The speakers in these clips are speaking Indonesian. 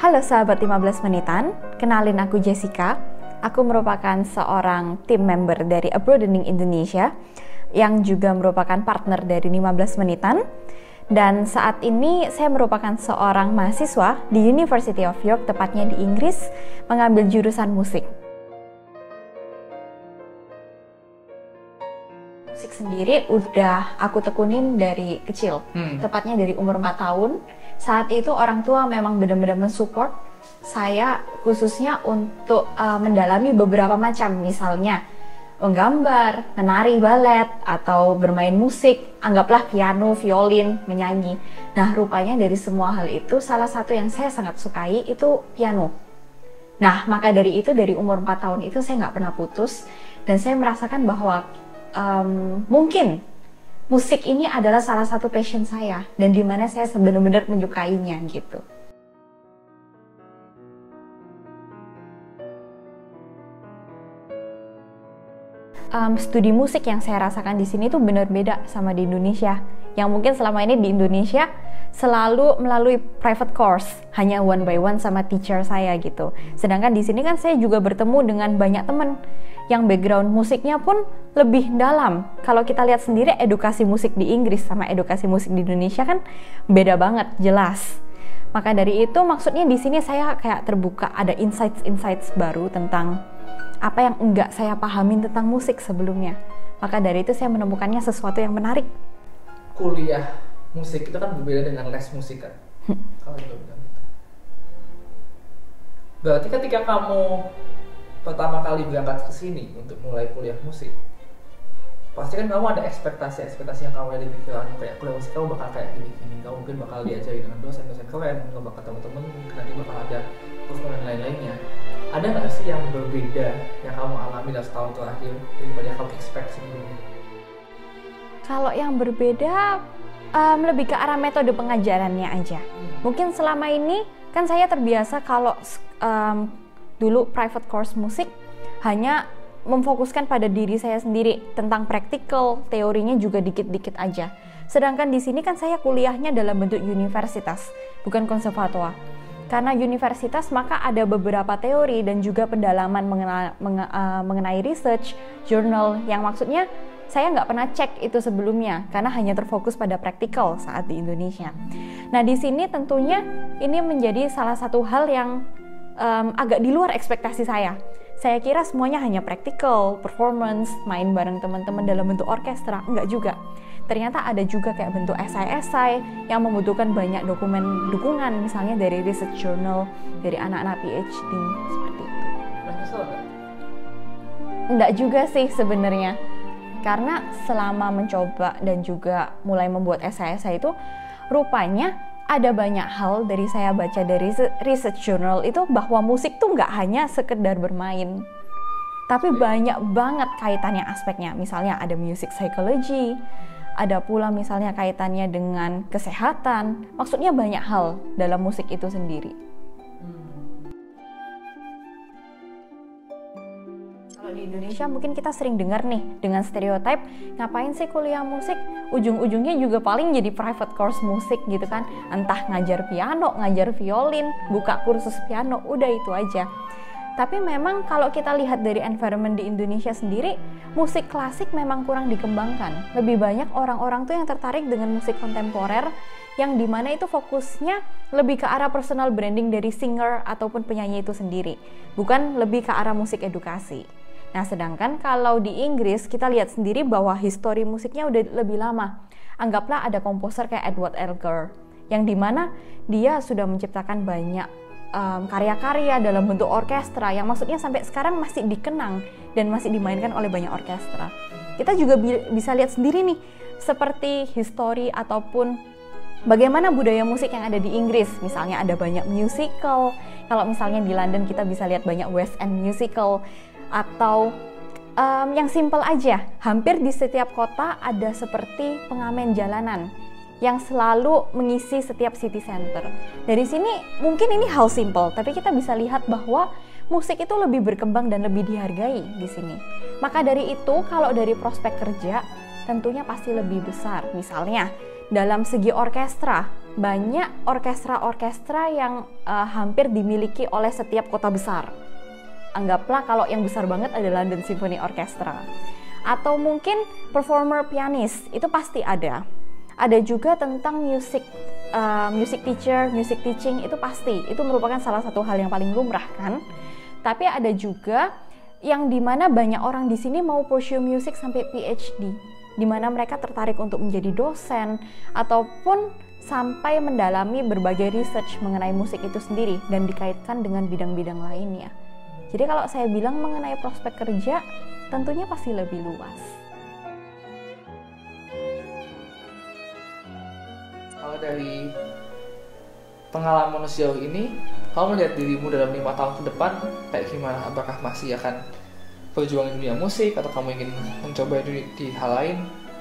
Halo sahabat 15 menitan, kenalin aku Jessica. Aku merupakan seorang tim member dari A Broadening Indonesia yang juga merupakan partner dari 15 menitan. Dan saat ini saya merupakan seorang mahasiswa di University of York, tepatnya di Inggris, mengambil jurusan musik. Musik sendiri udah aku tekunin dari kecil, tepatnya dari umur 4 tahun. Saat itu orang tua memang benar-benar mensupport saya khususnya untuk mendalami beberapa macam, misalnya menggambar, menari balet, atau bermain musik, anggaplah piano, violin, menyanyi. Nah, rupanya dari semua hal itu, salah satu yang saya sangat sukai itu piano. Nah, maka dari itu, dari umur 4 tahun itu saya nggak pernah putus, dan saya merasakan bahwa mungkin musik ini adalah salah satu passion saya, dan dimana saya benar-benar menyukainya gitu. Studi musik yang saya rasakan di sini tuh benar beda sama di Indonesia. Yang mungkin selama ini di Indonesia selalu melalui private course, hanya one by one sama teacher saya gitu. Sedangkan di sini kan saya juga bertemu dengan banyak teman yang background musiknya pun lebih dalam. Kalau kita lihat sendiri edukasi musik di Inggris sama edukasi musik di Indonesia kan beda banget, jelas. Maka dari itu maksudnya di sini saya kayak terbuka, ada insights baru tentang apa yang enggak saya pahamin tentang musik sebelumnya. Maka dari itu saya menemukannya sesuatu yang menarik. Kuliah musik itu kan berbeda dengan les musik kan? Kalau juga bilang gitu. Berarti ketika kamu pertama kali berangkat ke sini untuk mulai kuliah musik, pasti kan kamu ada ekspektasi yang kamu ada di pikiran, kayak kuliah musik kamu bakal kayak gini, kamu mungkin bakal diajari dengan dosen-dosen keren, kamu bakal ketemu temen, nanti bakal ada performa lain-lainnya. Ada nggak sih yang berbeda yang kamu alami dalam setahun terakhir daripada yang kamu expect sebelumnya? Kalau yang berbeda lebih ke arah metode pengajarannya aja. Mungkin selama ini kan saya terbiasa kalau dulu private course musik hanya memfokuskan pada diri saya sendiri, tentang praktikal, teorinya juga dikit-dikit aja. Sedangkan di sini kan saya kuliahnya dalam bentuk universitas, bukan konservatoire. Karena universitas maka ada beberapa teori dan juga pendalaman mengenai research, journal, yang maksudnya saya nggak pernah cek itu sebelumnya karena hanya terfokus pada praktikal saat di Indonesia. Nah, di sini tentunya ini menjadi salah satu hal yang agak di luar ekspektasi saya. Saya kira semuanya hanya praktikal, performance, main bareng teman-teman dalam bentuk orkestra. Enggak juga. Ternyata ada juga kayak bentuk esai-esai yang membutuhkan banyak dokumen dukungan, misalnya dari research journal, dari anak-anak PhD, seperti itu. Enggak juga sih sebenarnya. Karena selama mencoba dan juga mulai membuat esai-esai itu, rupanya ada banyak hal dari saya baca dari research journal itu bahwa musik tuh nggak hanya sekedar bermain, tapi banyak banget kaitannya aspeknya. Misalnya ada music psychology, ada pula misalnya kaitannya dengan kesehatan. Maksudnya banyak hal dalam musik itu sendiri. Kalau di Indonesia mungkin kita sering dengar nih dengan stereotype, ngapain sih kuliah musik? Ujung-ujungnya juga paling jadi private course musik gitu kan. Entah ngajar piano, ngajar violin, buka kursus piano, udah itu aja. Tapi memang kalau kita lihat dari environment di Indonesia sendiri, musik klasik memang kurang dikembangkan. Lebih banyak orang-orang tuh yang tertarik dengan musik kontemporer, yang dimana itu fokusnya lebih ke arah personal branding dari singer ataupun penyanyi itu sendiri, bukan lebih ke arah musik edukasi. Nah, sedangkan kalau di Inggris kita lihat sendiri bahwa histori musiknya udah lebih lama. Anggaplah ada komposer kayak Edward Elgar, yang dimana dia sudah menciptakan banyak karya-karya dalam bentuk orkestra, yang maksudnya sampai sekarang masih dikenang dan masih dimainkan oleh banyak orkestra. Kita juga bisa lihat sendiri nih, seperti histori ataupun bagaimana budaya musik yang ada di Inggris. Misalnya ada banyak musical, kalau misalnya di London kita bisa lihat banyak West End musical, atau yang simple aja, hampir di setiap kota ada seperti pengamen jalanan yang selalu mengisi setiap city center. Dari sini mungkin ini hal simple, tapi kita bisa lihat bahwa musik itu lebih berkembang dan lebih dihargai di sini. Maka dari itu, kalau dari prospek kerja tentunya pasti lebih besar. Misalnya dalam segi orkestra, banyak orkestra-orkestra yang hampir dimiliki oleh setiap kota besar. Anggaplah kalau yang besar banget adalah London Symphony Orchestra. Atau mungkin performer pianis, itu pasti ada. Ada juga tentang music teacher, music teaching, itu pasti. Itu merupakan salah satu hal yang paling lumrah kan. Tapi ada juga yang dimana banyak orang di sini mau pursue music sampai PhD, dimana mereka tertarik untuk menjadi dosen ataupun sampai mendalami berbagai research mengenai musik itu sendiri dan dikaitkan dengan bidang-bidang lainnya. Jadi kalau saya bilang mengenai prospek kerja, tentunya pasti lebih luas. Kalau dari pengalaman sejauh ini, kamu melihat dirimu dalam 5 tahun ke depan kayak gimana? Apakah masih akan berjuang di dunia musik atau kamu ingin mencoba di hal lain?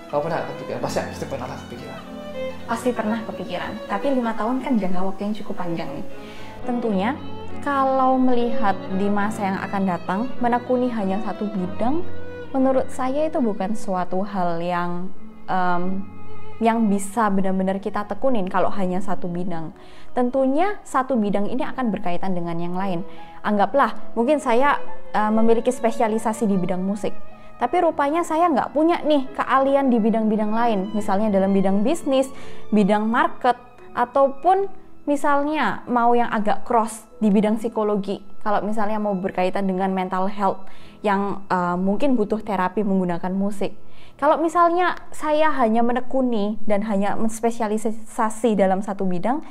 Kamu pernah kepikiran? Pasti pernah kepikiran. Pasti pernah kepikiran, tapi 5 tahun kan jangka waktu yang cukup panjang nih. Tentunya kalau melihat di masa yang akan datang, menekuni hanya satu bidang, menurut saya itu bukan suatu hal yang bisa benar-benar kita tekunin kalau hanya satu bidang. Tentunya satu bidang ini akan berkaitan dengan yang lain. Anggaplah mungkin saya memiliki spesialisasi di bidang musik, tapi rupanya saya nggak punya nih keahlian di bidang-bidang lain, misalnya dalam bidang bisnis, bidang market, ataupun misalnya mau yang agak cross di bidang psikologi. Kalau misalnya mau berkaitan dengan mental health yang mungkin butuh terapi menggunakan musik. Kalau misalnya saya hanya menekuni dan hanya menspesialisasi dalam satu bidang,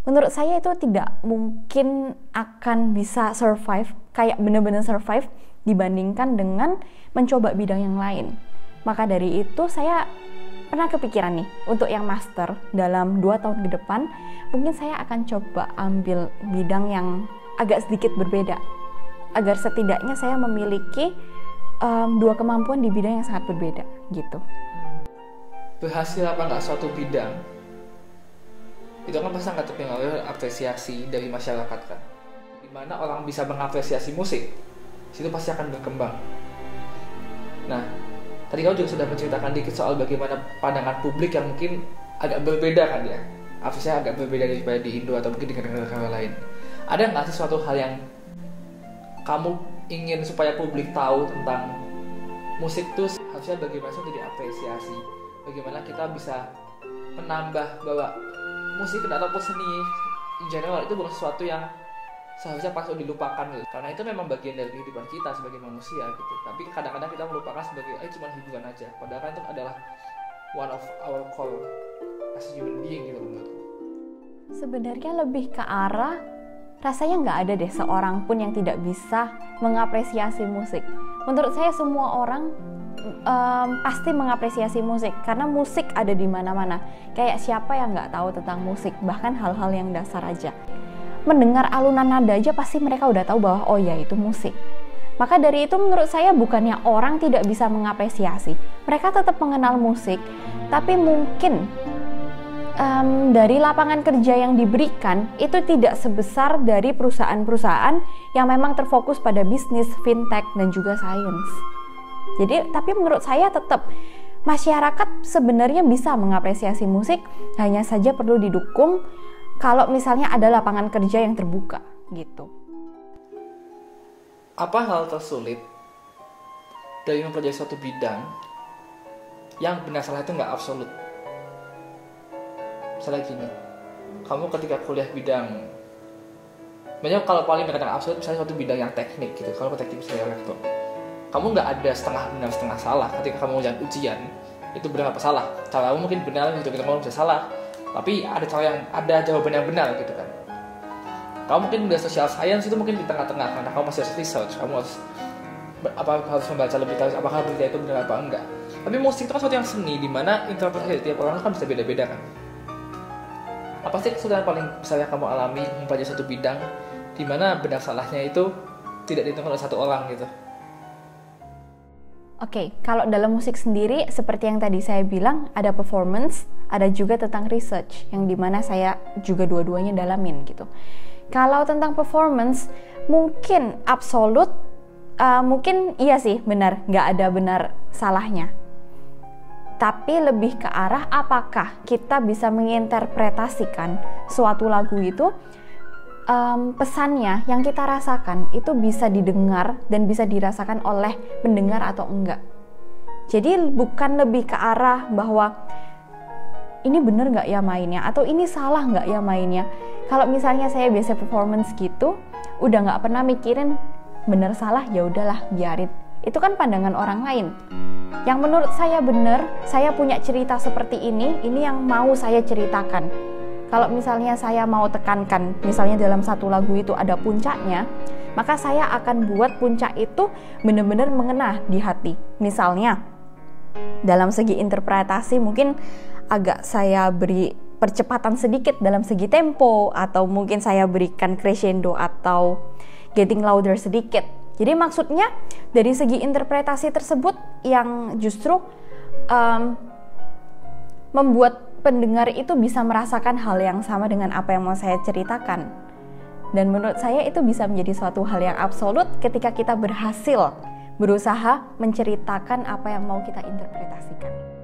menurut saya itu tidak mungkin akan bisa survive, kayak benar-benar survive dibandingkan dengan mencoba bidang yang lain. Maka dari itu saya pernah kepikiran nih untuk yang master dalam 2 tahun ke depan, mungkin saya akan coba ambil bidang yang agak sedikit berbeda, agar setidaknya saya memiliki 2 kemampuan di bidang yang sangat berbeda gitu. Berhasil apa nggak suatu bidang itu kan pasti sangat terpengaruh oleh apresiasi dari masyarakat kan. Dimana orang bisa mengapresiasi musik, situ pasti akan berkembang. Nah, tadi kau juga sudah menceritakan dikit soal bagaimana pandangan publik yang mungkin agak berbeda kan ya. Apresiasi agak berbeda daripada di Indo atau mungkin di negara-negara lain. Ada nggak sih suatu hal yang kamu ingin supaya publik tahu tentang musik tuh harusnya bagaimana sih diapresiasi, bagaimana kita bisa menambah bahwa musik ataupun seni in general itu bukan sesuatu yang seharusnya patut dilupakan gitu. Karena itu memang bagian dari kehidupan kita sebagai manusia gitu. Tapi kadang-kadang kita melupakan sebagai cuma hiburan aja. Padahal kan itu adalah one of our core as a human being gitu menurutku. Sebenarnya lebih ke arah rasanya nggak ada deh seorang pun yang tidak bisa mengapresiasi musik. Menurut saya semua orang pasti mengapresiasi musik karena musik ada di mana-mana. Kayak siapa yang nggak tahu tentang musik, bahkan hal-hal yang dasar aja. Mendengar alunan nada aja pasti mereka udah tahu bahwa oh ya itu musik. Maka dari itu menurut saya bukannya orang tidak bisa mengapresiasi, mereka tetap mengenal musik, tapi mungkin dari lapangan kerja yang diberikan itu tidak sebesar dari perusahaan-perusahaan yang memang terfokus pada bisnis, fintech, dan juga sains. Jadi, tapi menurut saya tetap masyarakat sebenarnya bisa mengapresiasi musik, hanya saja perlu didukung kalau misalnya ada lapangan kerja yang terbuka gitu. Apa hal tersulit dari mempelajari suatu bidang yang benar salah itu nggak absolut? Misalnya gini, kamu ketika kuliah bidang, banyak kalau paling kadang absolut misalnya suatu bidang yang teknik gitu, kalau teknik misalnya elektro, kamu nggak ada setengah benar setengah salah ketika kamu mengerjakan ujian, itu benar apa salah? Caramu mungkin benar, gitu kamu bisa salah, tapi ada jawaban yang benar gitu kan. Kamu mungkin udah social science itu mungkin di tengah-tengah karena kamu masih harus research, kamu harus membaca lebih tahu apakah berita itu benar apa enggak. Tapi musik itu kan sesuatu yang seni, di mana interpretasi tiap orang kan bisa beda-beda kan. Apa sih kesulitan paling besar yang kamu alami mempelajari satu bidang di mana benar salahnya itu tidak ditentukan oleh satu orang gitu? Oke, kalau dalam musik sendiri seperti yang tadi saya bilang ada performance, ada juga tentang research yang dimana saya juga dua-duanya dalamin gitu. Kalau tentang performance mungkin absolut, mungkin iya sih benar, nggak ada benar salahnya. tapi lebih ke arah apakah kita bisa menginterpretasikan suatu lagu itu, pesannya yang kita rasakan itu bisa didengar dan bisa dirasakan oleh pendengar atau enggak. Jadi bukan lebih ke arah bahwa ini bener nggak ya mainnya atau ini salah nggak ya mainnya. Kalau misalnya saya biasa performance gitu, udah nggak pernah mikirin bener salah, ya udahlah biarin. Itu kan pandangan orang lain. Yang menurut saya benar, saya punya cerita seperti ini yang mau saya ceritakan. Kalau misalnya saya mau tekankan, misalnya dalam satu lagu itu ada puncaknya, maka saya akan buat puncak itu benar-benar mengena di hati. Misalnya, dalam segi interpretasi mungkin agak saya beri percepatan sedikit dalam segi tempo, atau mungkin saya berikan crescendo atau getting louder sedikit. Jadi maksudnya dari segi interpretasi tersebut yang justru membuat pendengar itu bisa merasakan hal yang sama dengan apa yang mau saya ceritakan. Dan menurut saya itu bisa menjadi suatu hal yang absolut ketika kita berhasil berusaha menceritakan apa yang mau kita interpretasikan.